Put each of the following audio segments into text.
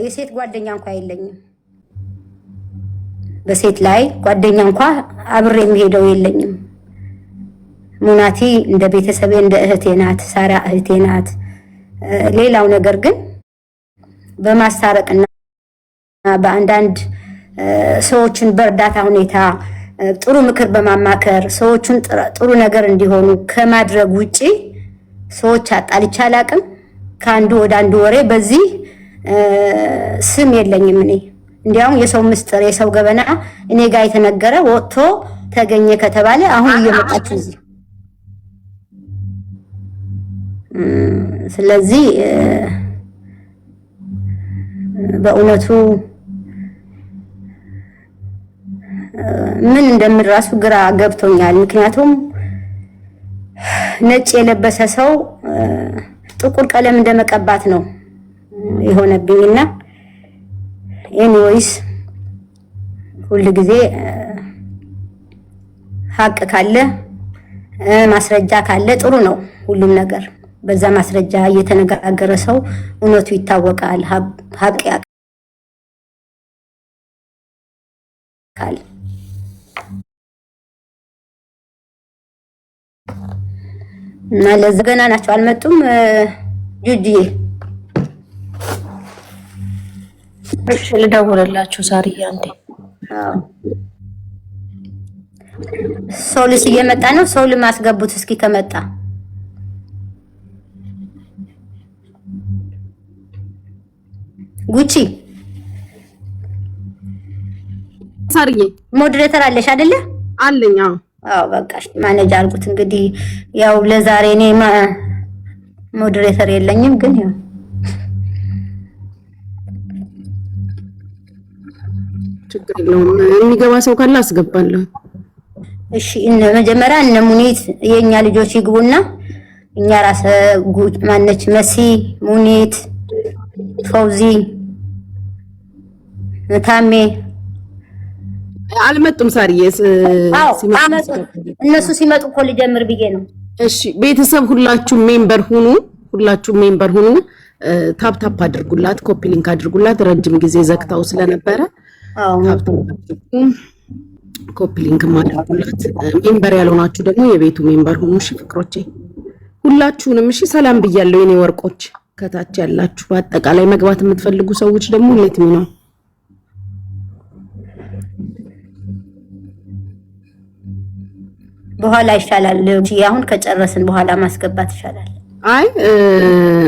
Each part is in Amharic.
የሴት ጓደኛ እንኳን የለኝም። በሴት ላይ ጓደኛ እንኳን አብሬ የሚሄደው የለኝም። ሙናቲ እንደ ቤተሰቤ እንደ እህቴ ናት። ሳራ እህቴ ናት። ሌላው ነገር ግን በማስታረቅና በአንዳንድ ሰዎችን በእርዳታ ሁኔታ ጥሩ ምክር በማማከር ሰዎችን ጥሩ ነገር እንዲሆኑ ከማድረግ ውጪ ሰዎች አጣልቼ አላቅም። ከአንዱ ወደ አንዱ ወሬ በዚህ ስም የለኝም። እኔ እንዲያውም የሰው ምስጥር የሰው ገበና እኔ ጋር የተነገረ ወጥቶ ተገኘ ከተባለ አሁን እየመጣችሁ እዚህ ስለዚህ በእውነቱ ምን እንደምራሱ ግራ ገብቶኛል። ምክንያቱም ነጭ የለበሰ ሰው ጥቁር ቀለም እንደመቀባት ነው የሆነብኝና ኤኒዌይስ ሁሉ ጊዜ ሀቅ ካለ ማስረጃ ካለ ጥሩ ነው ሁሉም ነገር። በዛ ማስረጃ እየተነጋገረ ሰው እውነቱ ይታወቃል፣ ሀቅ ያውቃል። እና ለዛ ገና ናቸው አልመጡም። ጁጂዬ እሺ ልደውልላችሁ ዛሬ አንዴ። ሶልስ እየመጣ ነው። ሶል ማስገቡት እስኪ ከመጣ ጉቺ ሳርዬ ሞዴሬተር አለሽ አይደለ? አለኝ። አዎ በቃሽ። ማኔጅ አድርጉት እንግዲህ። ያው ለዛሬ እኔ ሞዴሬተር የለኝም፣ ግን ያው ችግር የለውም። የሚገባ ሰው ካለ አስገባለሁ። እሺ መጀመሪያ እነ ሙኒት የኛ ልጆች ይግቡና እኛ ራስ ማነች መሲ፣ ሙኒት፣ ፈውዚ፣ ታሜ አልመጡም። ሳርዬ እነሱ ሲመጡ እኮ ልጀምር ብዬ ነው። እሺ ቤተሰብ ሁላችሁ ሜምበር ሁኑ። ታፕ አድርጉላት፣ ኮፒ ሊንክ አድርጉላት። ረጅም ጊዜ ዘግታው ስለነበረ ኮፒ ሊንክ አድርጉላት። ሜምበር ያልሆናችሁ ደግሞ የቤቱ ሜምበር ሁኑ። እሺ ፍቅሮቼ ሁላችሁንም እሺ ሰላም ብያለሁ። የኔ ወርቆች ከታች ያላችሁ በአጠቃላይ መግባት የምትፈልጉ ሰዎች ደግሞ ሌት ነው በኋላ ይሻላል። አሁን ከጨረስን በኋላ ማስገባት ይሻላል። አይ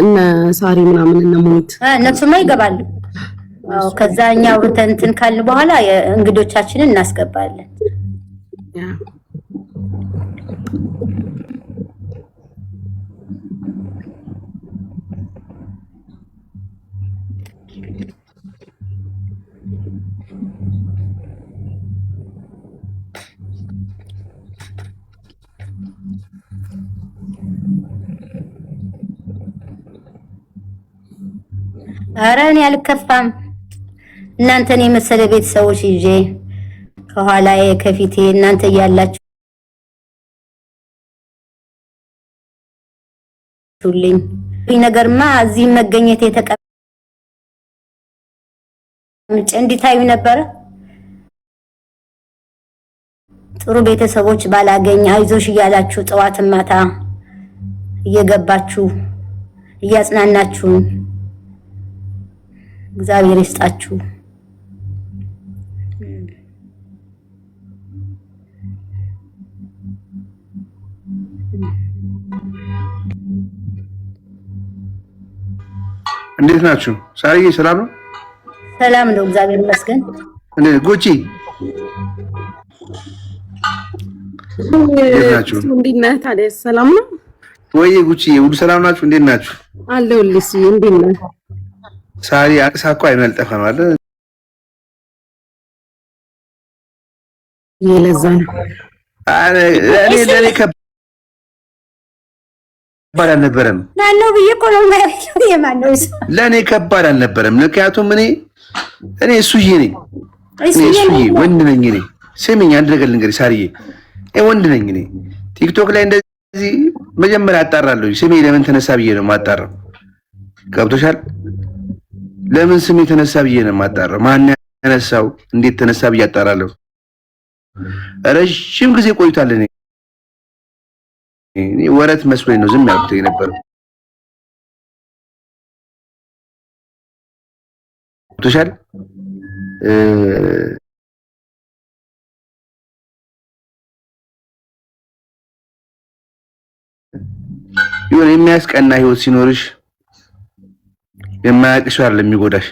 እነ ሳሪ ምናምን እነ ሙኒት እነሱማ ይገባሉ። አዎ ከዛኛው እንትን ካልን በኋላ እንግዶቻችንን እናስገባለን። ኧረ እኔ አልከፋም። እናንተን የመሰለ ቤተሰቦች ይዤ ከኋላዬ ከፊቴ እናንተ እያላችሁልኝ ነገርማ እዚህ መገኘት የተቀመጨ እንዲታዩ ነበረ። ጥሩ ቤተሰቦች ባላገኝ አይዞሽ እያላችሁ ጠዋት ማታ እየገባችሁ እያጽናናችሁ እግዚአብሔር ይስጣችሁ። እንዴት ናችሁ? ሳርዬ ሰላም ነው? ሰላም ነው እግዚአብሔር ይመስገን። ጉቺ እንዴት ነህ? ታዲያ ሰላም ነው ወይ? ጉቺ ሁሉ ሰላም ናችሁ? እንዴት ናችሁ? አለሁልሽ። እንዴት ነህ? ሳሪ አቅሳኳ አይመልጠፋ ነው አይደል? የለዛ ነው። ለኔ ከባድ አልነበረም። ማነው ብዬ እኮ ነው ማለት ነው። የማነው እሱ ለኔ ከባድ አልነበረም። ምክንያቱም እኔ እሱዬ ነኝ። እሱዬ ወንድ ነኝ። እኔ ስሚኝ አንድ ነገር ልንገርሽ ሳርዬ፣ ወንድ ነኝ እኔ። ቲክቶክ ላይ እንደዚህ መጀመሪያ አጣራለሁ። ስሜ ለምን ተነሳ ብዬ ነው የማጣራው። ገብቶሻል? ለምን ስም የተነሳ ብዬ ነው የማጣራው። ማን ያነሳው እንዴት ተነሳ ብዬ አጣራለሁ። ረጅም ጊዜ ቆይቷል። እኔ ወረት መስሎኝ ነው ዝም ያልኩት የነበረው። ቶሻል የሆነ የሚያስቀና ህይወት ሲኖርሽ የማያውቅሽ ሰው አይደለም የሚጎዳሽ፣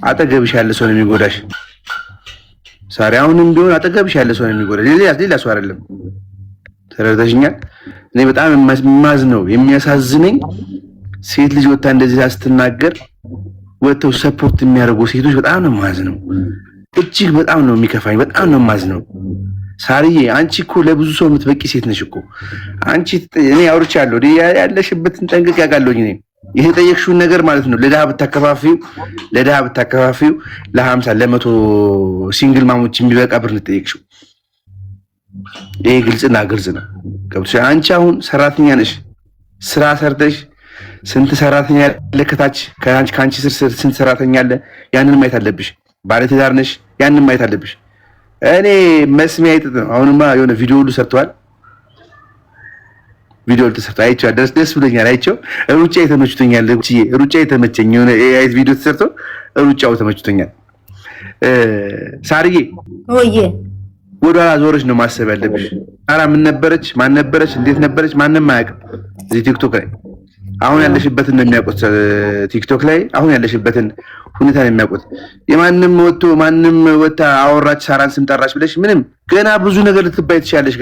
አጠገብሽ ያለ ሰው ነው የሚጎዳሽ። ሳሪ አሁንም ቢሆን አጠገብሽ ያለ ሰው ነው የሚጎዳሽ፣ ሌላ ሰው አይደለም። ተረድተሽኛል? እኔ በጣም የማዝነው የሚያሳዝነኝ ሴት ልጅ ወጣ እንደዚህ ስትናገር ወጥተው ሰፖርት የሚያደርጉ ሴቶች በጣም ነው የማዝነው። እጅግ በጣም ነው የሚከፋኝ፣ በጣም ነው የማዝነው። ሳሪዬ አንቺ እኮ ለብዙ ሰው የምትበቂ ሴት ነሽ እኮ አንቺ። እኔ አውርቻለሁ ያለሽበትን ጠንቅቅ ያውቃለሁኝ። እኔ የተጠየቅሽውን ነገር ማለት ነው ለድሃ ብታከፋፊው ለ50 ለ100 ሲንግል ማሞች የሚበቃ ብር እንጠየቅሽው። ይሄ ግልጽና ግልጽ ነው። ገብቶሻል? አንቺ አሁን ሰራተኛ ነሽ፣ ስራ ሰርተሽ ስንት ሰራተኛ ያለ ከታች ከአንቺ ስር ስንት ሰራተኛ አለ? ያንን ማየት አለብሽ። ባለትዳር ነሽ፣ ያንን ማየት አለብሽ። እኔ መስሚያ ይጥጥ ነው። አሁንማ የሆነ ቪዲዮ ሁሉ ሰርተዋል። ቪዲዮ ተሰርቶ አይቼው ደስ ብሎኛል። አይቼው ሩጫ የተመችቶኛል። ሩጫ የተመቸኝ የሆነ ኤአይ ቪዲዮ ተሰርቶ ሩጫው ተመችቶኛል። ሳርዬ ወይዬ ወደኋላ ዞረሽ ነው ማሰብ ያለብሽ። ኧረ ምን ነበረች፣ ማን ነበረች፣ እንዴት ነበረች ማንም አያውቅም እዚህ ቲክቶክ ላይ። አሁን ያለሽበትን ነው የሚያውቁት። ቲክቶክ ላይ አሁን ያለሽበትን ሁኔታ ነው የሚያውቁት። የማንም ወጥታ አወራች ሳራን ስም ጠራች ብለሽ ምንም ገና ብዙ ነገር ልትባይ ትችያለሽ።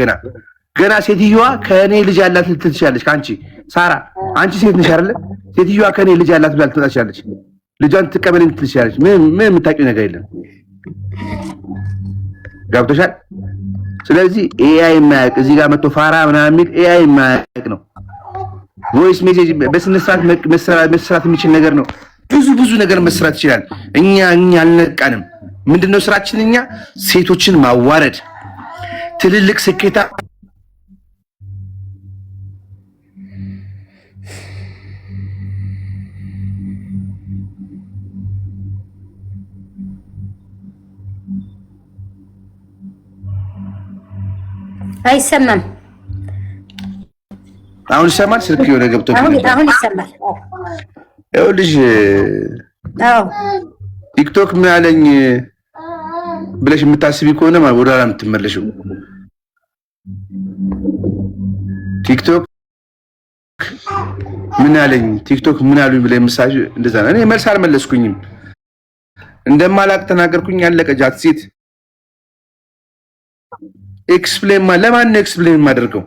ገና ሴትዮዋ ከእኔ ልጅ ያላት ልትል ትችያለሽ። ከአንቺ ሳራ አንቺ ሴት ነሽ አይደለ? ሴትዮዋ ከእኔ ልጅ ያላት ብላ ልትመጣ ትችያለሽ። ልጇን ትቀበለኝ ልትል ትችያለሽ። ምን የምታውቂው ነገር የለም። ገብቶሻል? ስለዚህ ኤአይ የማያውቅ እዚህ ጋር መጥቶ ፋራ ምናምን የሚል ኤአይ የማያውቅ ነው። ቮይስ ሜሴጅ በስነ ስርዓት መስራት የሚችል ነገር ነው። ብዙ ነገር መስራት ይችላል። እኛ አልነቃንም። ምንድነው ስራችን? እኛ ሴቶችን ማዋረድ፣ ትልልቅ ስኬታ አይሰማም። አሁን ይሰማል። ስልክ የሆነ ገብቶ አሁን ይሰማል። ይኸውልሽ ቲክቶክ ምን አለኝ ብለሽ የምታስቢ ከሆነ ወደ ኋላ የምትመለሽው ቲክቶክ ምን አለኝ ቲክቶክ ምን አሉኝ ብለሽ የምሳሽ እንደዛ ነው። እኔ መልስ አልመለስኩኝም። እንደማላቅ ተናገርኩኝ። ያለቀ ጃት ሴት ኤክስፕሌን ለማን ነው ኤክስፕሌን የማደርገው?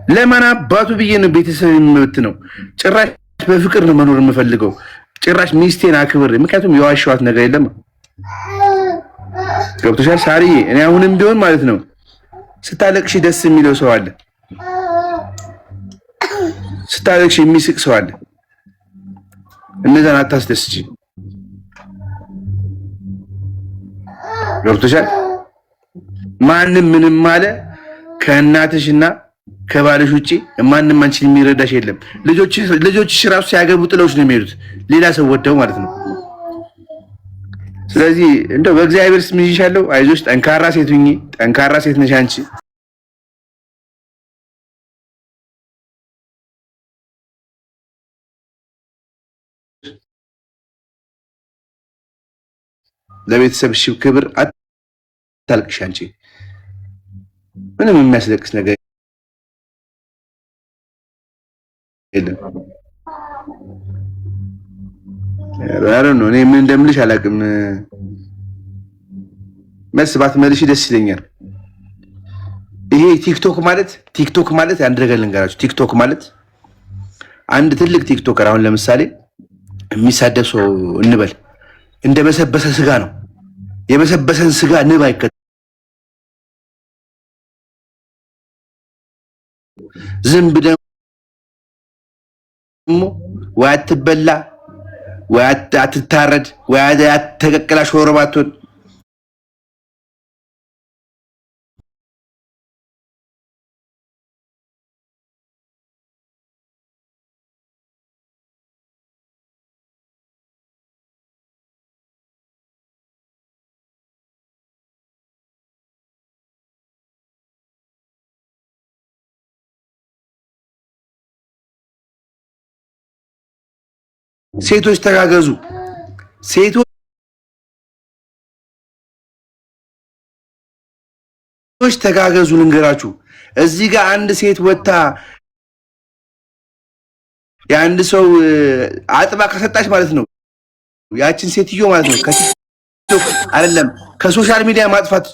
ለማን አባቱ ብዬ ነው ቤተሰብ የምመት ነው? ጭራሽ በፍቅር ነው መኖር የምፈልገው። ጭራሽ ሚስቴን አክብር። ምክንያቱም የዋሸኋት ነገር የለም። ገብቶሻል ሳሪዬ? እኔ አሁንም ቢሆን ማለት ነው ስታለቅሽ ደስ የሚለው ሰው አለ፣ ስታለቅሽ የሚስቅ ሰው አለ። እነዛን አታስደስቺ። ገብቶሻል? ማንም ምንም አለ ከእናትሽና ከባልሽ ውጪ ማንም አንቺን የሚረዳሽ የለም። ልጆችሽ ራሱ ሲያገቡ ጥለውሽ ነው የሚሄዱት፣ ሌላ ሰው ወደው ማለት ነው። ስለዚህ እንደው በእግዚአብሔር ስም ይዤሻለሁ፣ አይዞሽ፣ ጠንካራ ሴት ሁኚ። ጠንካራ ሴት ነሽ አንቺ። ለቤተሰብሽ ክብር አታልቅሽ አንቺ። ምንም የሚያስለቅስ ነገር የለም። ኧረ ነው እኔ ምን እንደምልሽ አላውቅም። መልስ ባትመልሺ ደስ ይለኛል። ይሄ ቲክቶክ ማለት አንድ ነገር ልንገራችሁ። ቲክቶክ ማለት አንድ ትልቅ ቲክቶከር አሁን ለምሳሌ የሚሳደብ ሰው እንበል እንደ በሰበሰ ስጋ ነው። የበሰበሰን ስጋ ንብ አይከተልም። ዝንብ ደግሞ ወይ አትበላ ወይ አትታረድ ወይ አትተቀቅላ ሾርባ አትሆን። ሴቶች ተጋገዙ። ሴቶች ተጋገዙ። ልንገራችሁ እዚህ ጋር አንድ ሴት ወጣ የአንድ ሰው አጥባ ከሰጣች ማለት ነው ያችን ሴትዮ ማለት ነው ከቲክቶክ አይደለም ከሶሻል ሚዲያ ማጥፋት